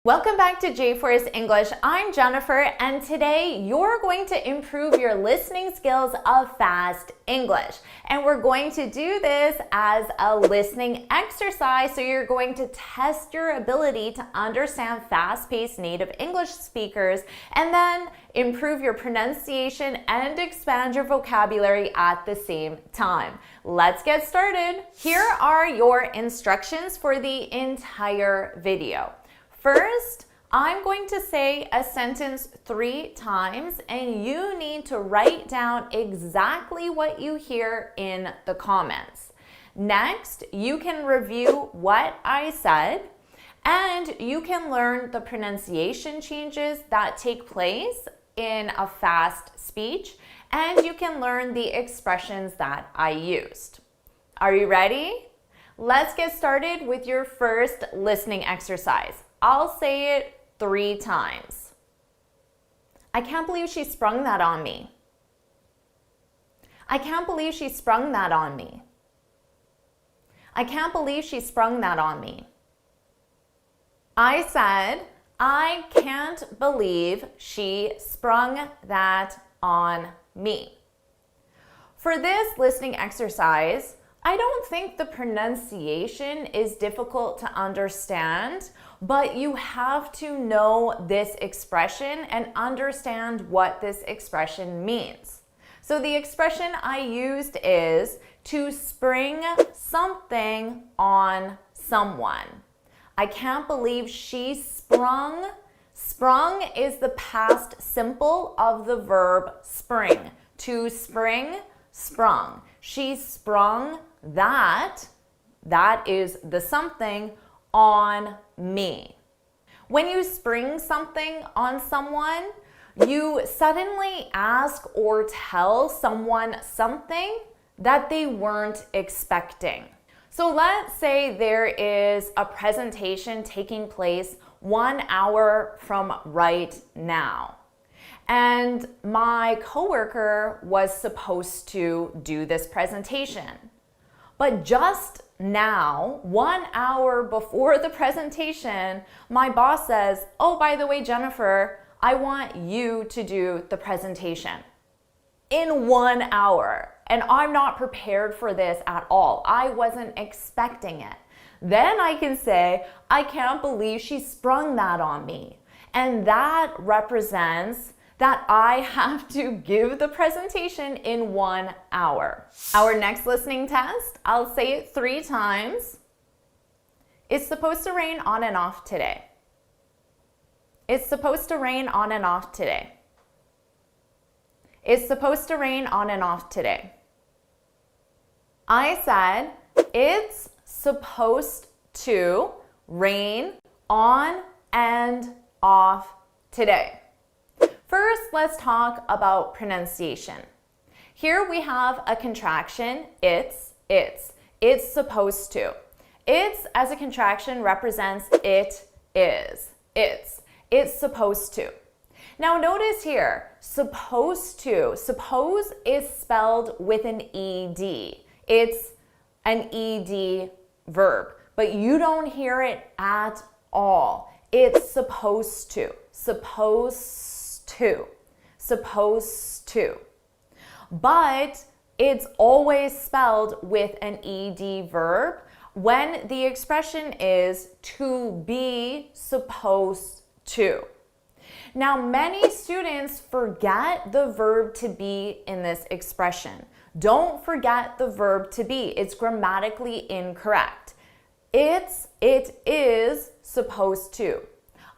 Welcome back to Jforrest English. I'm Jennifer, and today you're going to improve your listening skills of fast English. And we're going to do this as a listening exercise, so you're going to test your ability to understand fast-paced native English speakers and then improve your pronunciation and expand your vocabulary at the same time. Let's get started. Here are your instructions for the entire video. First, I'm going to say a sentence 3 times, and you need to write down exactly what you hear in the comments. Next, you can review what I said, and you can learn the pronunciation changes that take place in a fast speech, and you can learn the expressions that I used. Are you ready? Let's get started with your first listening exercise. I'll say it 3 times. I can't believe she sprung that on me. I can't believe she sprung that on me. I can't believe she sprung that on me. I said, I can't believe she sprung that on me. For this listening exercise, I don't think the pronunciation is difficult to understand, but you have to know this expression and understand what this expression means. So the expression I used is to spring something on someone. I can't believe she sprung. Sprung is the past simple of the verb spring. To spring, sprung. She sprung that is the something, on me. When you spring something on someone, you suddenly ask or tell someone something that they weren't expecting. So let's say there is a presentation taking place 1 hour from right now. And my coworker was supposed to do this presentation. But just now, 1 hour before the presentation, my boss says, oh, by the way, Jennifer, I want you to do the presentation in 1 hour. And I'm not prepared for this at all. I wasn't expecting it. Then I can say, I can't believe she sprung that on me. And that represents that I have to give the presentation in 1 hour. Our next listening test, I'll say it 3 times. It's supposed to rain on and off today. It's supposed to rain on and off today. It's supposed to rain on and off today. I said, it's supposed to rain on and off today. First, let's talk about pronunciation. Here we have a contraction, it's. It's supposed to. It's as a contraction represents it is. It's supposed to. Now notice here, supposed to. Suppose is spelled with an ED. It's an ED verb, but you don't hear it at all. It's supposed to. Supposed to. But it's always spelled with an ED verb when the expression is to be supposed to. Now, many students forget the verb to be in this expression. Don't forget the verb to be. It's grammatically incorrect. It is supposed to.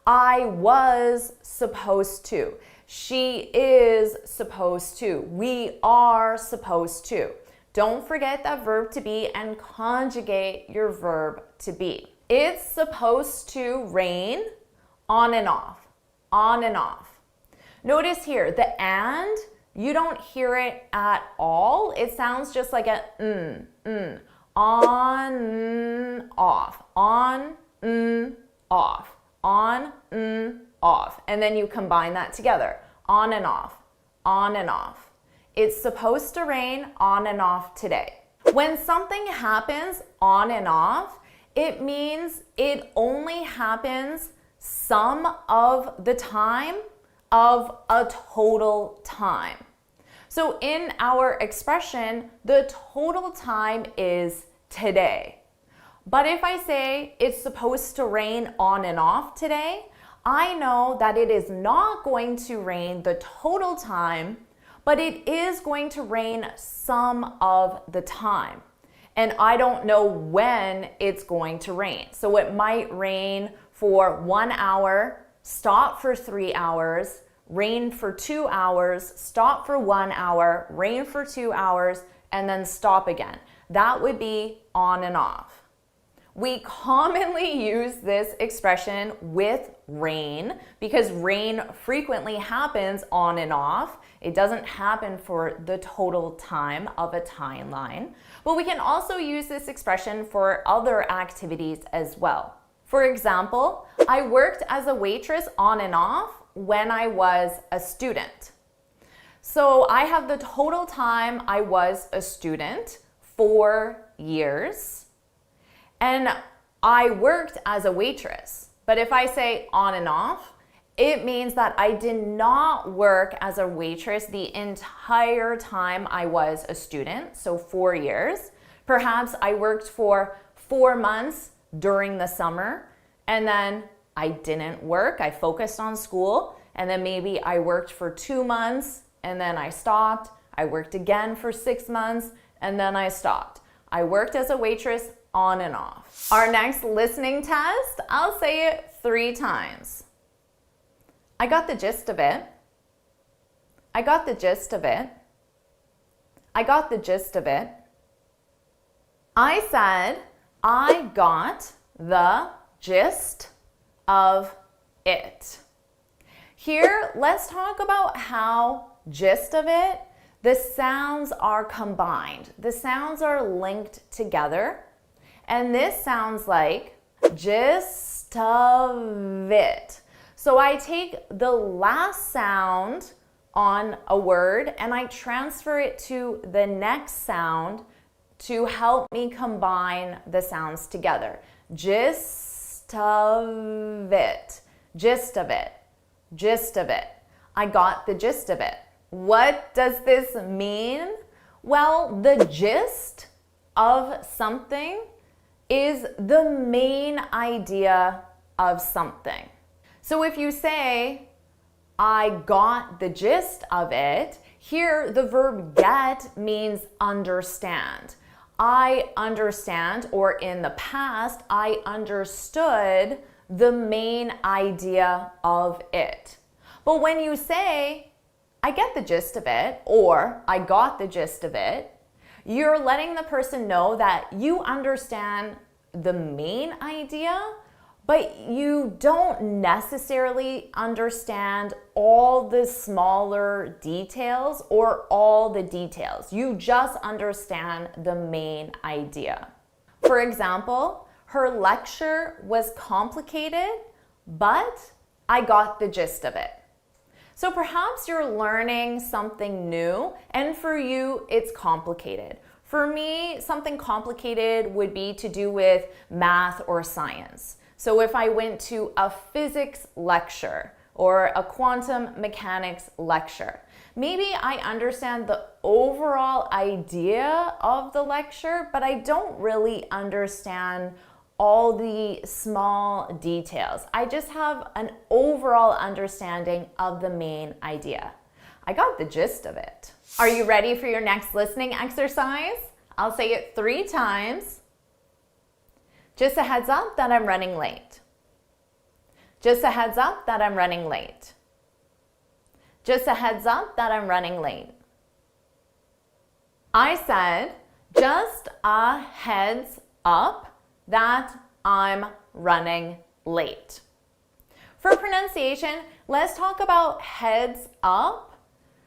I was supposed to. She is supposed to. We are supposed to. Don't forget that verb to be and conjugate your verb to be. It's supposed to rain on and off. On and off. Notice here, the and, you don't hear it at all. It sounds just like a On, off. On, off. On, off. And then you combine that together. On and off. On and off. It's supposed to rain on and off today. When something happens on and off, it means it only happens sum of the time of a total time. So in our expression, the total time is today. But if I say it's supposed to rain on and off today, I know that it is not going to rain the total time, but it is going to rain some of the time. And I don't know when it's going to rain. So it might rain for 1 hour, stop for 3 hours, rain for 2 hours, stop for 1 hour, rain for 2 hours, and then stop again. That would be on and off. We commonly use this expression with rain because rain frequently happens on and off. It doesn't happen for the total time of a timeline. But we can also use this expression for other activities as well. For example, I worked as a waitress on and off when I was a student. So I have the total time I was a student, 4 years. And I worked as a waitress. But if I say on and off, it means that I did not work as a waitress the entire time I was a student, so 4 years. Perhaps I worked for 4 months during the summer, and then I didn't work. I focused on school, and then maybe I worked for 2 months, and then I stopped. I worked again for 6 months, and then I stopped. I worked as a waitress on and off. Our next listening test, I'll say it 3 times. I got the gist of it. I got the gist of it. I got the gist of it. I said, I got the gist of it. Here, let's talk about how gist of it, the sounds are combined. The sounds are linked together. And this sounds like gist of it. So I take the last sound on a word and I transfer it to the next sound to help me combine the sounds together. Gist of it, gist of it, gist of it. I got the gist of it. What does this mean? Well, the gist of something is the main idea of something. So if you say, I got the gist of it, here the verb get means understand. I understand, or in the past, I understood the main idea of it. But when you say, I get the gist of it, or I got the gist of it, you're letting the person know that you understand the main idea, but you don't necessarily understand all the smaller details or all the details. You just understand the main idea. For example, her lecture was complicated, but I got the gist of it. So perhaps you're learning something new, and for you, it's complicated. For me, something complicated would be to do with math or science. So if I went to a physics lecture or a quantum mechanics lecture, maybe I understand the overall idea of the lecture, but I don't really understand all the small details. I just have an overall understanding of the main idea. I got the gist of it. Are you ready for your next listening exercise? I'll say it 3 times. Just a heads up that I'm running late. Just a heads up that I'm running late. Just a heads up that I'm running late. I said, just a heads up that I'm running late. For pronunciation, let's talk about heads up,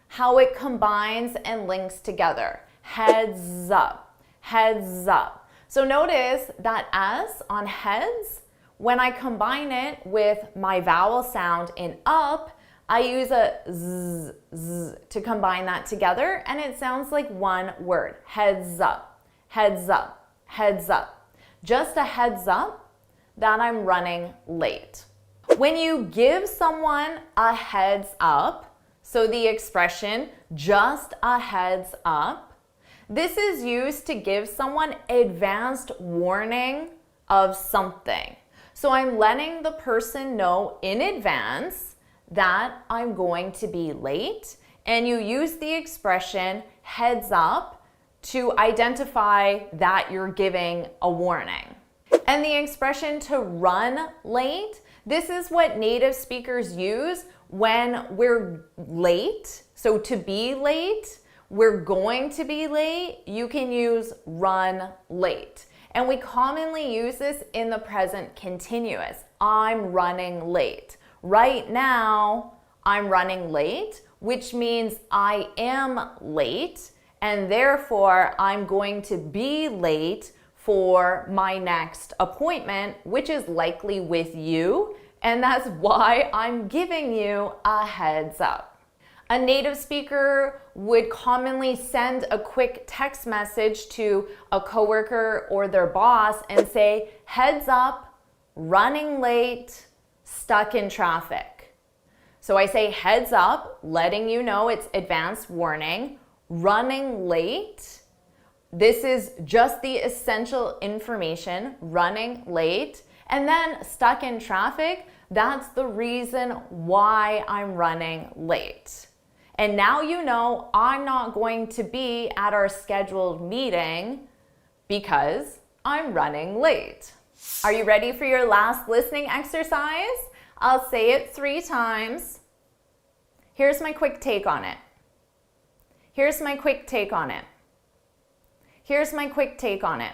how it combines and links together. Heads up, heads up. So notice that S on heads, when I combine it with my vowel sound in up, I use a z, z to combine that together, and it sounds like one word. Heads up, heads up, heads up. Just a heads up that I'm running late. When you give someone a heads up, so the expression just a heads up, this is used to give someone advanced warning of something. So I'm letting the person know in advance that I'm going to be late, and you use the expression heads up to identify that you're giving a warning. And the expression to run late, this is what native speakers use when we're late. So to be late, we're going to be late, you can use run late. And we commonly use this in the present continuous. I'm running late. Right now, I'm running late, which means I am late, and therefore I'm going to be late for my next appointment, which is likely with you, and that's why I'm giving you a heads up. A native speaker would commonly send a quick text message to a coworker or their boss and say, heads up, running late, stuck in traffic. So I say heads up, letting you know it's advanced warning, running late. This is just the essential information, running late. And then stuck in traffic, that's the reason why I'm running late. And now you know I'm not going to be at our scheduled meeting because I'm running late. Are you ready for your last listening exercise? I'll say it 3 times. Here's my quick take on it. Here's my quick take on it. Here's my quick take on it.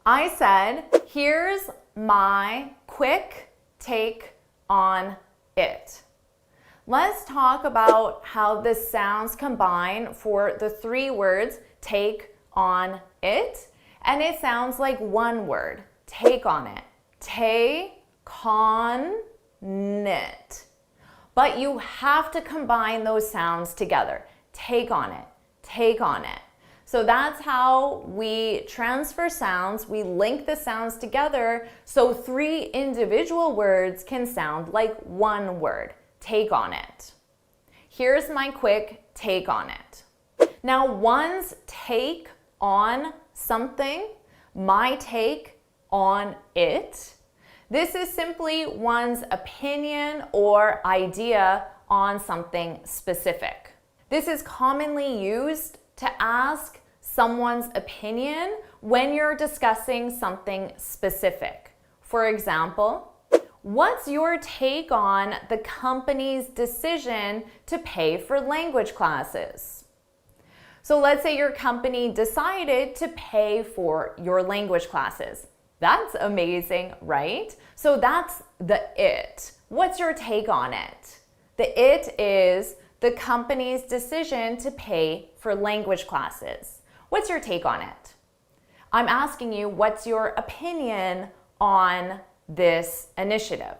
I said, here's my quick take on it. Let's talk about how the sounds combine for the 3 words, take on it. And it sounds like one word, take on it. Take-on-it. But you have to combine those sounds together. Take on it, take on it. So that's how we transfer sounds. We link the sounds together so 3 individual words can sound like one word. Take on it. Here's my quick take on it. Now, one's take on something, my take on it. This is simply one's opinion or idea on something specific. This is commonly used to ask someone's opinion when you're discussing something specific. For example, what's your take on the company's decision to pay for language classes? So let's say your company decided to pay for your language classes. That's amazing, right? So that's the it. What's your take on it? The it is the company's decision to pay for language classes. What's your take on it? I'm asking you, what's your opinion on this initiative?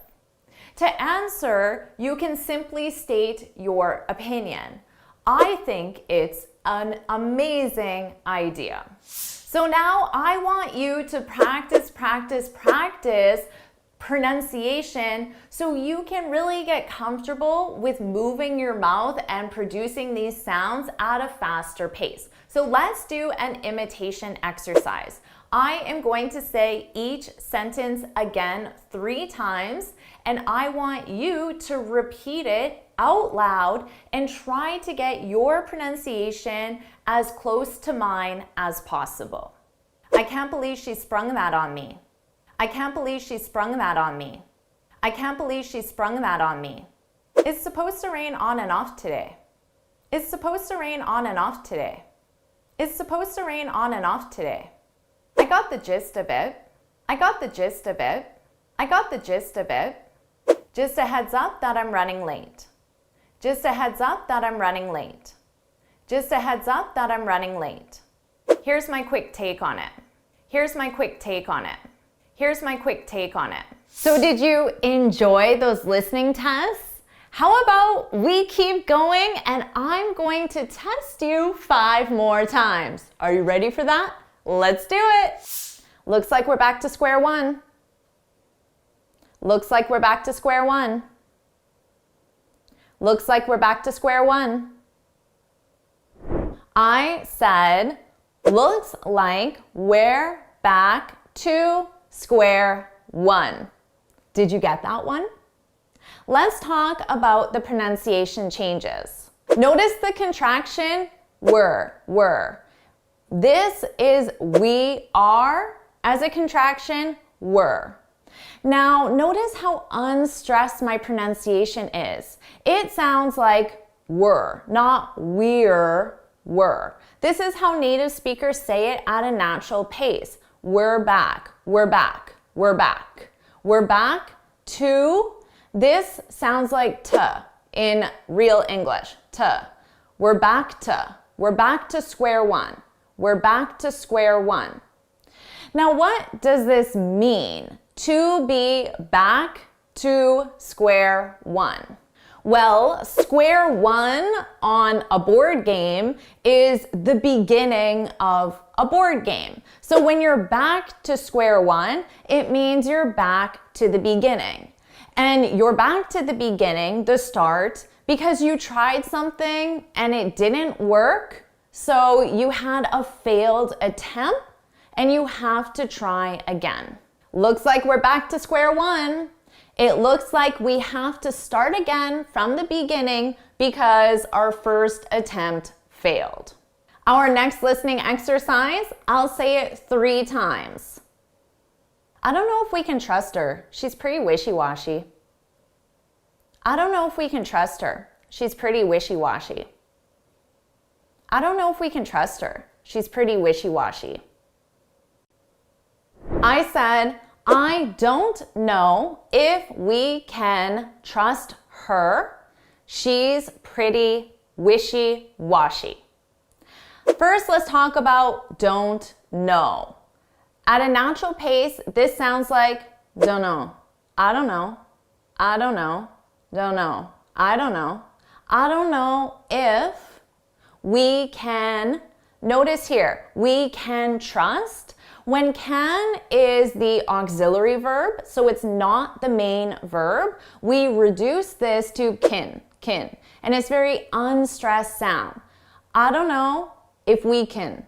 To answer, you can simply state your opinion. I think it's an amazing idea. So now I want you to practice pronunciation so you can really get comfortable with moving your mouth and producing these sounds at a faster pace. So let's do an imitation exercise. I am going to say each sentence again 3 times, and I want you to repeat it out loud and try to get your pronunciation as close to mine as possible. I can't believe she sprung that on me. I can't believe she sprung that on me. I can't believe she sprung that on me. It's supposed to rain on and off today. It's supposed to rain on and off today. It's supposed to rain on and off today. I got the gist of it. I got the gist of it. I got the gist of it. Just a heads up that I'm running late. Just a heads up that I'm running late. Just a heads up that I'm running late. Here's my quick take on it. Here's my quick take on it. Here's my quick take on it. So did you enjoy those listening tests? How about we keep going and I'm going to test you 5 more times. Are you ready for that? Let's do it. Looks like we're back to square one. Looks like we're back to square one. Looks like we're back to square one. I said, looks like we're back to square one. Did you get that one? Let's talk about the pronunciation changes. Notice the contraction, were. This is we are as a contraction, were. Now, notice how unstressed my pronunciation is. It sounds like were, not we're, were. This is how native speakers say it at a natural pace. We're back, we're back, we're back. We're back to, this sounds like t in real English, t. We're back to square one. We're back to square one. Now, what does this mean? To be back to square one. Well, square one on a board game is the beginning of a board game. So when you're back to square one, it means you're back to the beginning. And you're back to the beginning, the start, because you tried something and it didn't work. So you had a failed attempt and you have to try again. Looks like we're back to square one. It looks like we have to start again from the beginning because our first attempt failed. Our next listening exercise, I'll say it 3 times. I don't know if we can trust her. She's pretty wishy-washy. I don't know if we can trust her. She's pretty wishy-washy. I don't know if we can trust her. She's pretty wishy-washy. I said, I don't know if we can trust her. She's pretty wishy-washy. First, let's talk about don't know. At a natural pace, this sounds like don't know, I don't know, I don't know, don't know, I don't know. I don't know if we can, notice here, we can trust. When can is the auxiliary verb, so it's not the main verb, we reduce this to kin, and it's very unstressed sound. I don't know if we can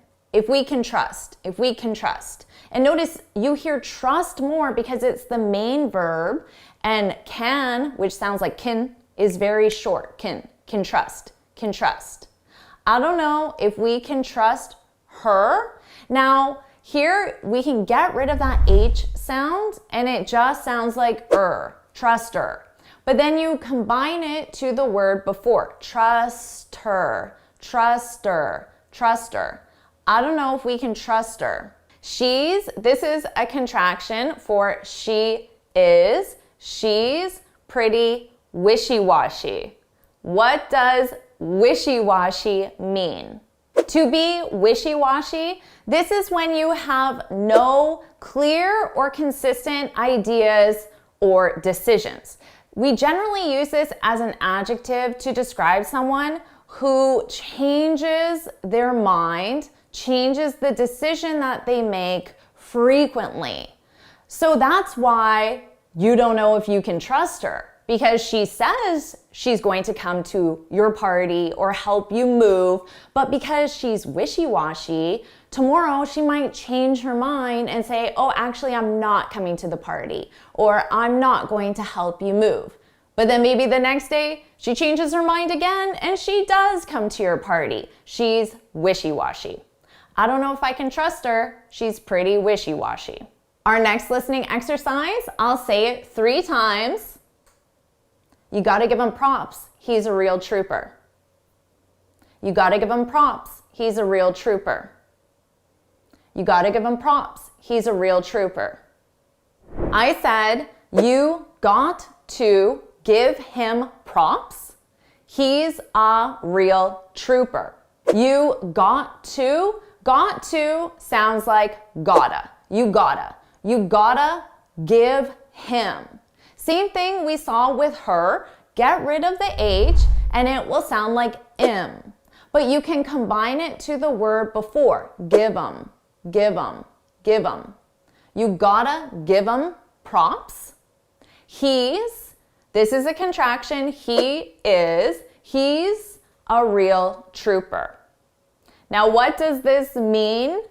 trust, if we can trust. And notice you hear trust more because it's the main verb, and can, which sounds like kin, is very short, can trust, can trust. I don't know if we can trust her. Now, here we can get rid of that H sound and it just sounds like trust her. But then you combine it to the word before, trust her, trust her, trust her. I don't know if we can trust her. This is a contraction for she is. She's pretty wishy-washy. What does wishy-washy mean? To be wishy-washy, this is when you have no clear or consistent ideas or decisions. We generally use this as an adjective to describe someone who changes their mind, changes the decision that they make frequently. So that's why you don't know if you can trust her, because she says she's going to come to your party or help you move, but because she's wishy-washy, tomorrow she might change her mind and say, oh, actually, I'm not coming to the party, or I'm not going to help you move. But then maybe the next day she changes her mind again and she does come to your party. She's wishy-washy. I don't know if I can trust her. She's pretty wishy-washy. Our next listening exercise, I'll say it 3 times. You gotta give him props. He's a real trooper. You gotta give him props. He's a real trooper. You gotta give him props. He's a real trooper. I said, you got to give him props. He's a real trooper. You got to sounds like gotta. You gotta give him. Same thing we saw with her. Get rid of the H and it will sound like im. But you can combine it to the word before. Give 'em, give 'em, give 'em. You gotta give him props. he's, this is a contraction, he is, he's a real trooper. Now, what does this mean?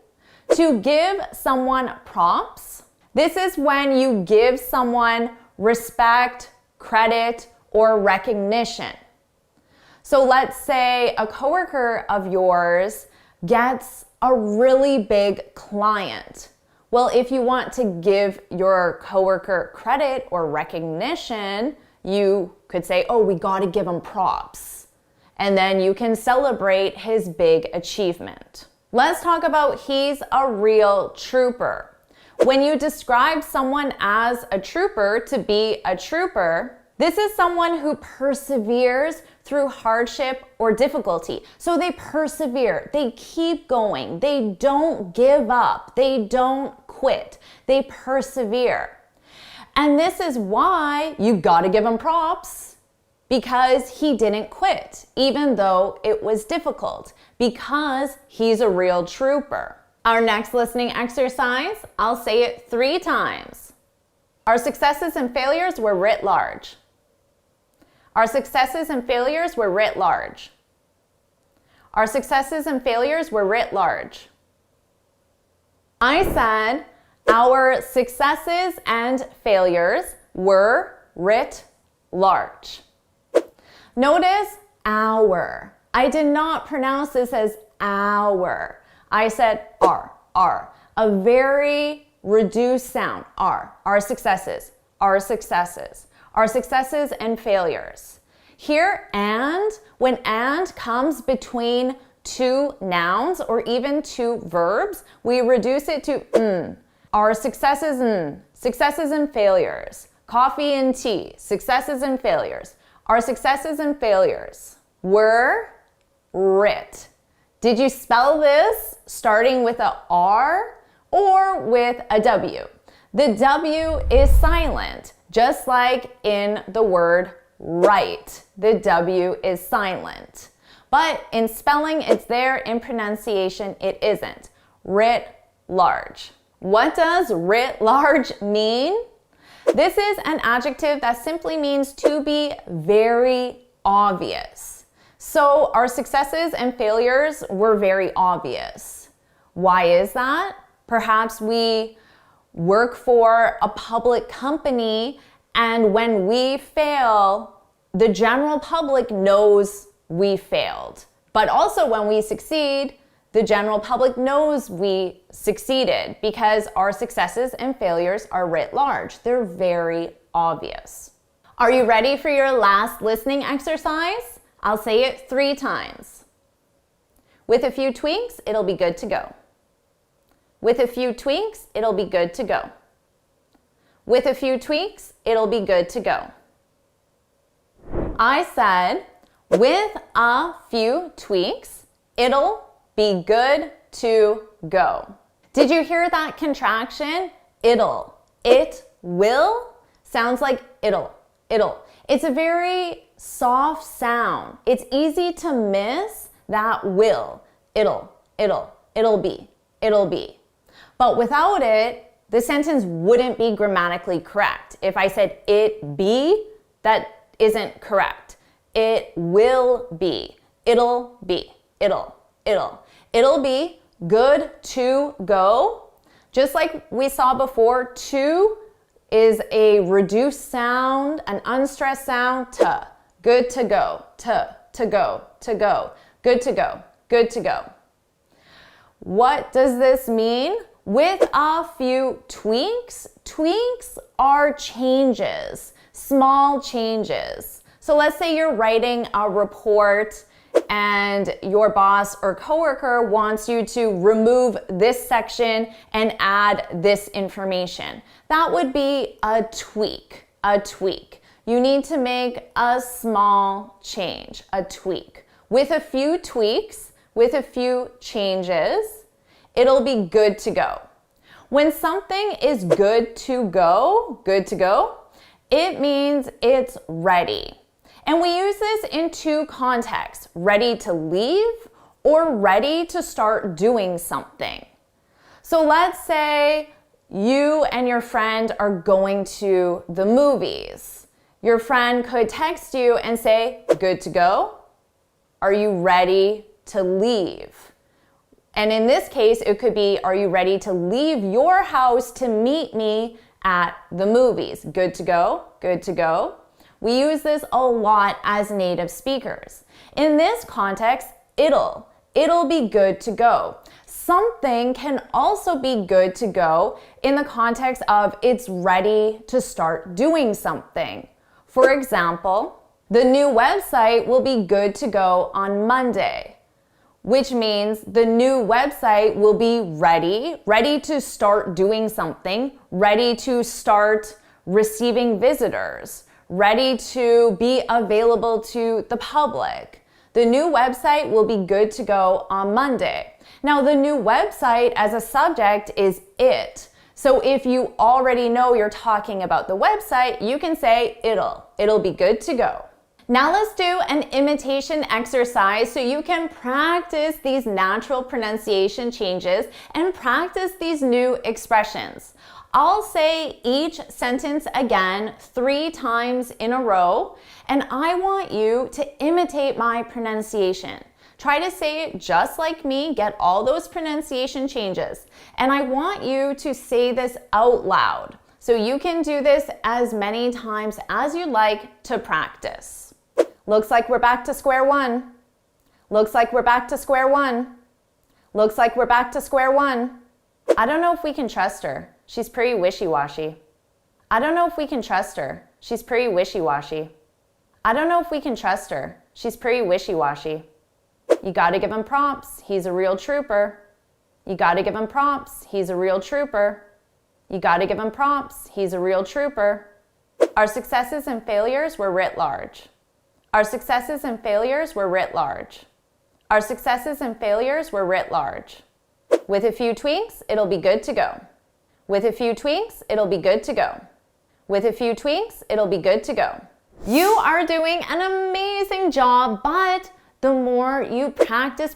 To give someone props. This is when you give someone respect, credit, or recognition. So let's say a coworker of yours gets a really big client. Well, if you want to give your coworker credit or recognition, you could say, oh, we got to give him props. And then you can celebrate his big achievement. Let's talk about he's a real trooper. When you describe someone as a trooper to be a trooper, this is someone who perseveres through hardship or difficulty. So they persevere, they keep going, they don't give up, they don't quit, they persevere. And this is why you gotta give him props, because he didn't quit, even though it was difficult, because he's a real trooper. Our next listening exercise, I'll say it 3 times. Our successes and failures were writ large. Our successes and failures were writ large. Our successes and failures were writ large. I said our successes and failures were writ large. Notice our. I did not pronounce this as our. I said R. A very reduced sound, R. Our successes, our successes. Our successes and failures. Here, and, when and comes between 2 nouns or even 2 verbs, we reduce it to n. Our successes and failures. Coffee and tea, successes and failures. Our successes and failures were writ. Did you spell this starting with a R or with a W? The W is silent, just like in the word write. The W is silent. But in spelling, it's there. In pronunciation, it isn't. Writ large. What does writ large mean? This is an adjective that simply means to be very obvious. So our successes and failures were very obvious. Why is that? Perhaps we work for a public company, and when we fail, the general public knows we failed. But also when we succeed, the general public knows we succeeded, because our successes and failures are writ large. They're very obvious. Are you ready for your last listening exercise? I'll say it 3 times. With a few tweaks, it'll be good to go. With a few tweaks, it'll be good to go. With a few tweaks, it'll be good to go. I said, with a few tweaks, it'll be good to go. Did you hear that contraction? It'll. It will sounds like it'll. It's a very soft sound. It's easy to miss that will. It'll be. But without it, the sentence wouldn't be grammatically correct. If I said it be, that isn't correct. It will be. It'll be. It'll be good to go. Just like we saw before, to is a reduced sound, an unstressed sound, to. Good to go, to go, good to go, good to go. What does this mean? With a few tweaks, tweaks are changes, small changes. So let's say you're writing a report and your boss or coworker wants you to remove this section and add this information. That would be a tweak, You need to make a small change, a tweak. With a few tweaks, with a few changes, it'll be good to go. When something is good to go, it means it's ready. And we use this in 2 contexts, ready to leave or ready to start doing something. So let's say you and your friend are going to the movies. Your friend could text you and say, good to go? Are you ready to leave? And in this case, it could be, are you ready to leave your house to meet me at the movies? Good to go? Good to go? We use this a lot as native speakers. In this context, it'll be good to go. Something can also be good to go in the context of it's ready to start doing something. For example, the new website will be good to go on Monday, which means the new website will be ready to start doing something, ready to start receiving visitors, ready to be available to the public. The new website will be good to go on Monday. Now, the new website as a subject is it. So if you already know you're talking about the website, you can say it'll be good to go. Now let's do an imitation exercise so you can practice these natural pronunciation changes and practice these new expressions. I'll say each sentence again 3 times in a row, and I want you to imitate my pronunciation. Try to say it just like me, get all those pronunciation changes. And I want you to say this out loud. So you can do this as many times as you like to practice. Looks like we're back to square one. Looks like we're back to square one. Looks like we're back to square one. I don't know if we can trust her. She's pretty wishy-washy. I don't know if we can trust her. She's pretty wishy-washy. I don't know if we can trust her. She's pretty wishy-washy. You gotta give him props. He's a real trooper. You gotta give him props. He's a real trooper. You gotta give him props. He's a real trooper. Our successes and failures were writ large. Our successes and failures were writ large. Our successes and failures were writ large. With a few tweaks, it'll be good to go. With a few tweaks, it'll be good to go. With a few tweaks, it'll be good to go. You are doing an amazing job, but the more you practice,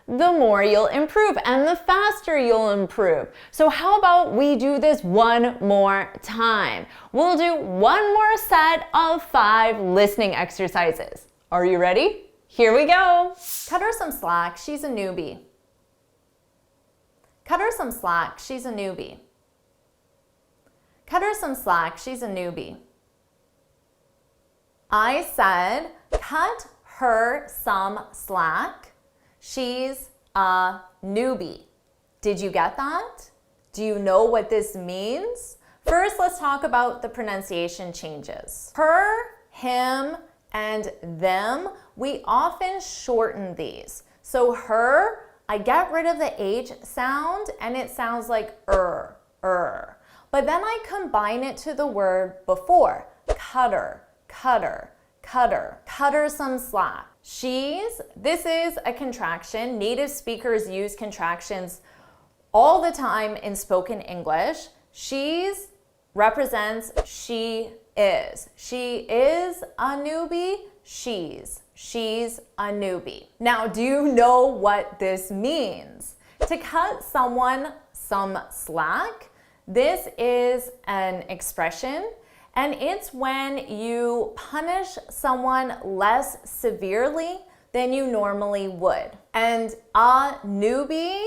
the more you'll improve and the faster you'll improve. So how about we do this one more time? We'll do one more set of 5 listening exercises. Are you ready? Here we go. Cut her some slack, she's a newbie. Cut her some slack, she's a newbie. Cut her some slack, she's a newbie. I said, cut her some slack. She's a newbie. Did you get that? Do you know what this means? First, let's talk about the pronunciation changes. Her, him, and them, we often shorten these. So her, I get rid of the H sound and it sounds like But then I combine it to the word before, cutter, cutter, cutter, cut her some slack. This is a contraction. Native speakers use contractions all the time in spoken English. She's represents she is. She is a newbie. She's a newbie. Now, do you know what this means? To cut someone some slack, this is an expression. And it's when you punish someone less severely than you normally would. And a newbie,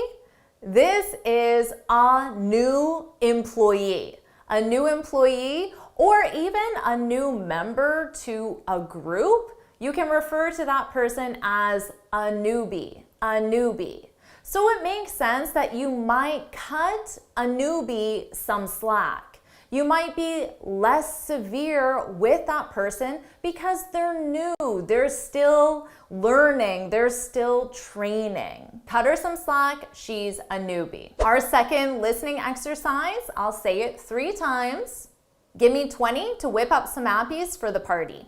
this is a new employee. A new employee or even a new member to a group, you can refer to that person as a newbie, a newbie. So it makes sense that you might cut a newbie some slack. You might be less severe with that person because they're new, they're still learning, they're still training. Cut her some slack, she's a newbie. Our second listening exercise, I'll say it 3 times. Give me 20 to whip up some appies for the party.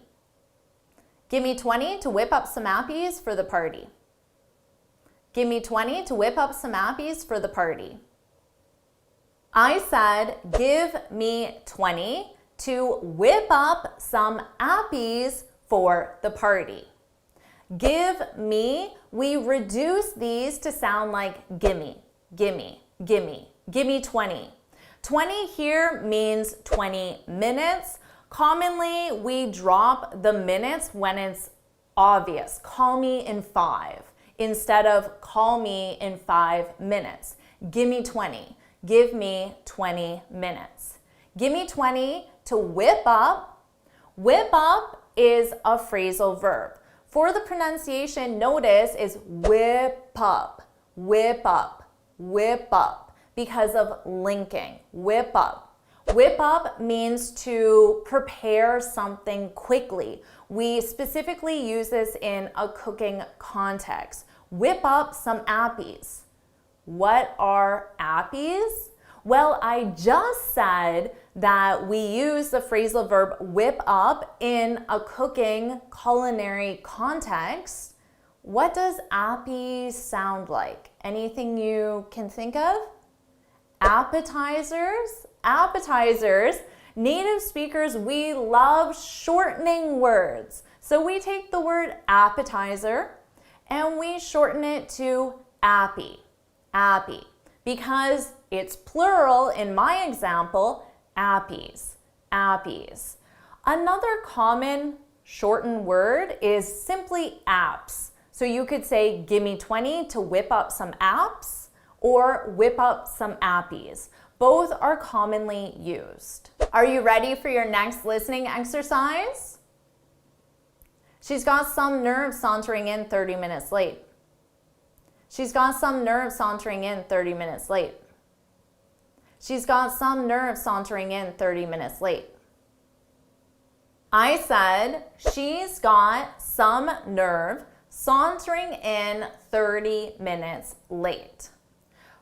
Give me 20 to whip up some appies for the party. Give me 20 to whip up some appies for the party. I said, give me 20 to whip up some appies for the party. Give me, we reduce these to sound like gimme, gimme, gimme, give me 20. 20 here means 20 minutes. Commonly, we drop the minutes when it's obvious. Call me in 5 instead of call me in 5 minutes. Give me 20. Give me 20 minutes. Give me 20 to whip up. Whip up is a phrasal verb. For the pronunciation, notice is whip up, whip up, whip up because of linking. Whip up. Whip up means to prepare something quickly. We specifically use this in a cooking context. Whip up some appies. What are appies? Well, I just said that we use the phrasal verb whip up in a cooking culinary context. What does appies sound like? Anything you can think of? Appetizers. Appetizers. Native speakers, we love shortening words. So we take the word appetizer and we shorten it to appy. Appy. Because it's plural in my example, appies. Appies. Another common shortened word is simply apps. So you could say, give me 20 to whip up some apps or whip up some appies. Both are commonly used. Are you ready for your next listening exercise? She's got some nerve sauntering in 30 minutes late. She's got some nerve sauntering in 30 minutes late. She's got some nerve sauntering in 30 minutes late. I said, she's got some nerve sauntering in 30 minutes late.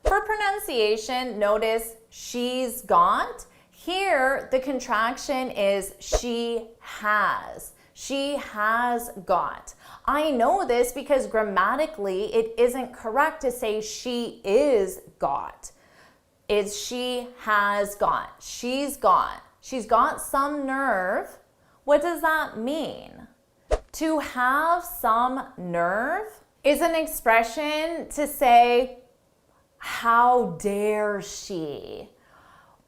For pronunciation, notice she's got. Here, the contraction is she has. She has got. I know this because grammatically it isn't correct to say she is got. It's she has got. She's got. She's got some nerve. What does that mean? To have some nerve is an expression to say, how dare she?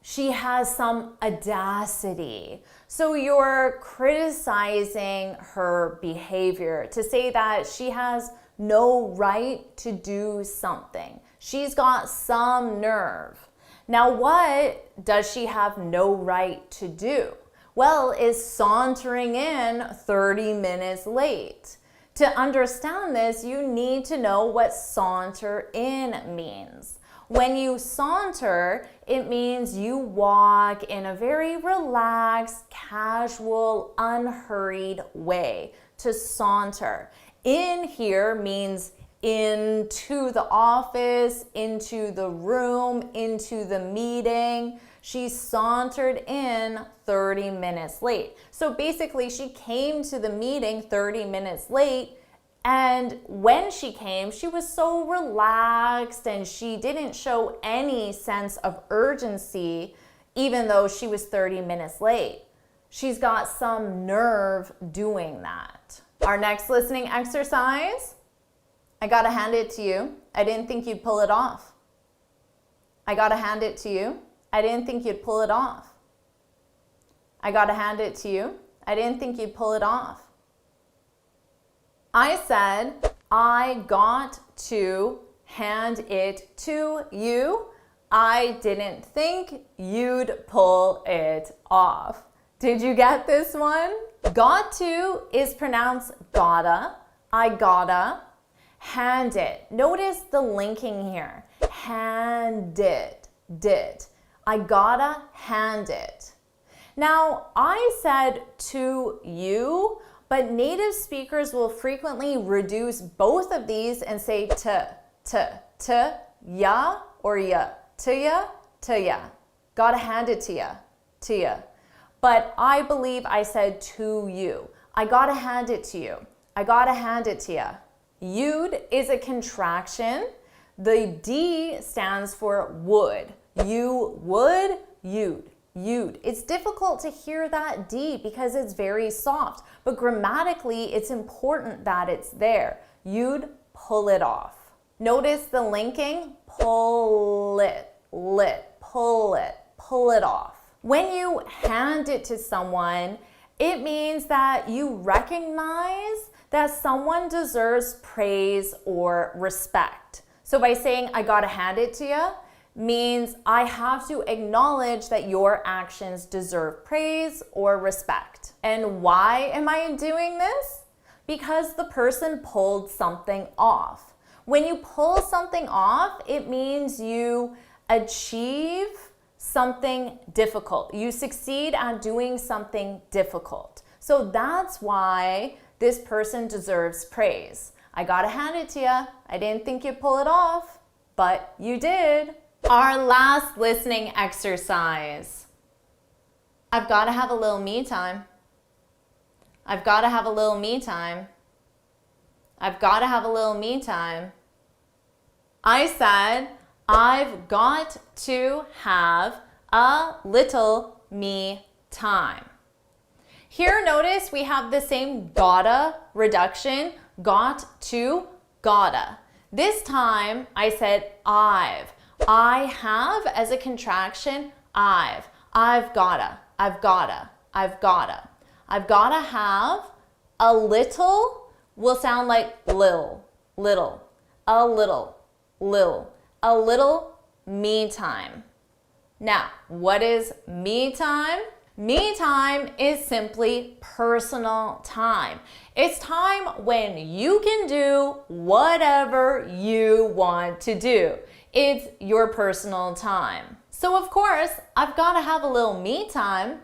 She has some audacity. So you're criticizing her behavior to say that she has no right to do something. She's got some nerve. Now, what does she have no right to do? Well, is sauntering in 30 minutes late. To understand this, you need to know what saunter in means. When you saunter, it means you walk in a very relaxed, casual, unhurried way. To saunter. In here means into the office, into the room, into the meeting. She sauntered in 30 minutes late. So basically, she came to the meeting 30 minutes late. And when she came, she was so relaxed and she didn't show any sense of urgency, even though she was 30 minutes late. She's got some nerve doing that. Our next listening exercise, I gotta hand it to you. I didn't think you'd pull it off. I gotta hand it to you. I didn't think you'd pull it off. I gotta hand it to you. I didn't think you'd pull it off. I said, I got to hand it to you. I didn't think you'd pull it off. Did you get this one? Got to is pronounced gotta. I gotta. Hand it. Notice the linking here. Hand it. Did. I gotta hand it. Now, I said to you, but native speakers will frequently reduce both of these and say to, ya, or ya. To ya. Gotta hand it to ya. But I believe I said to you. I gotta hand it to you. I gotta hand it to ya. You'd is a contraction. The D stands for would. You would, you'd. It's difficult to hear that D because it's very soft, but grammatically it's important that it's there. You'd pull it off. Notice the linking, pull it pull it, pull it, pull it off. When you hand it to someone, it means that you recognize that someone deserves praise or respect. So by saying, I gotta hand it to you, means I have to acknowledge that your actions deserve praise or respect. And why am I doing this? Because the person pulled something off. When you pull something off, it means you achieve something difficult. You succeed at doing something difficult. So that's why this person deserves praise. I gotta hand it to you. I didn't think you'd pull it off, but you did. Our last listening exercise. I've gotta have a little me time. I've gotta have a little me time. I've gotta have a little me time. I said, I've got to have a little me time. Here, notice we have the same gotta reduction, got to gotta. This time I said I've. I have as a contraction, I've gotta, I've gotta, I've gotta. I've gotta have a little will sound like lil, little, a little, lil, a little me time. Now, what is me time? Me time is simply personal time. It's time when you can do whatever you want to do. It's your personal time. So of course, I've got to have a little me time.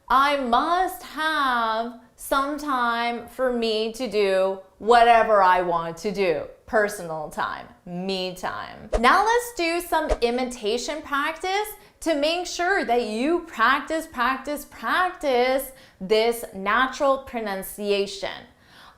I must have some time for me to do whatever I want to do. Personal time, me time. Now let's do some imitation practice to make sure that you practice this natural pronunciation.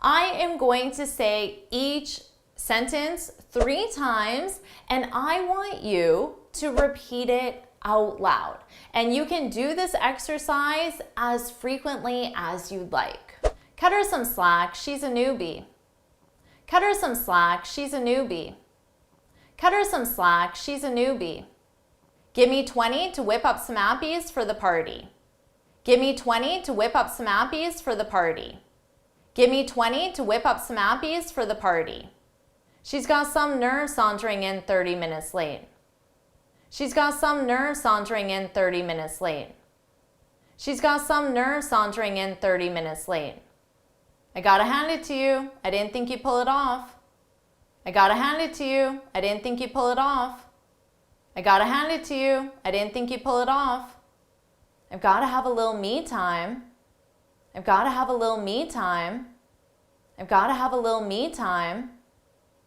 I am going to say each sentence 3 times, and I want you to repeat it out loud. And you can do this exercise as frequently as you'd like. Cut her some slack, she's a newbie. Cut her some slack, she's a newbie. Cut her some slack, she's a newbie. Give me 20 to whip up some appies for the party. Give me 20 to whip up some appies for the party. Give me 20 to whip up some appies for the party. She's got some nerve sauntering in 30 minutes late. She's got some nerve sauntering in 30 minutes late. She's got some nerve sauntering in 30 minutes late. I gotta hand it to you. I didn't think you'd pull it off. I gotta hand it to you. I didn't think you'd pull it off. I gotta hand it to you. I didn't think you'd pull it off. I've gotta have a little me time. I've gotta have a little me time. I've gotta have a little me time.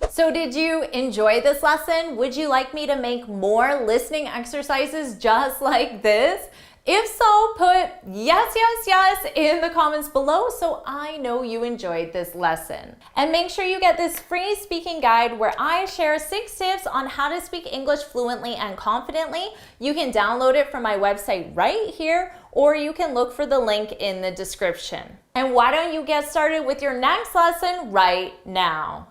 So did you enjoy this lesson? Would you like me to make more listening exercises just like this? If so, put yes, yes, yes in the comments below so I know you enjoyed this lesson. And make sure you get this free speaking guide where I share 6 tips on how to speak English fluently and confidently. You can download it from my website right here, or you can look for the link in the description. And why don't you get started with your next lesson right now?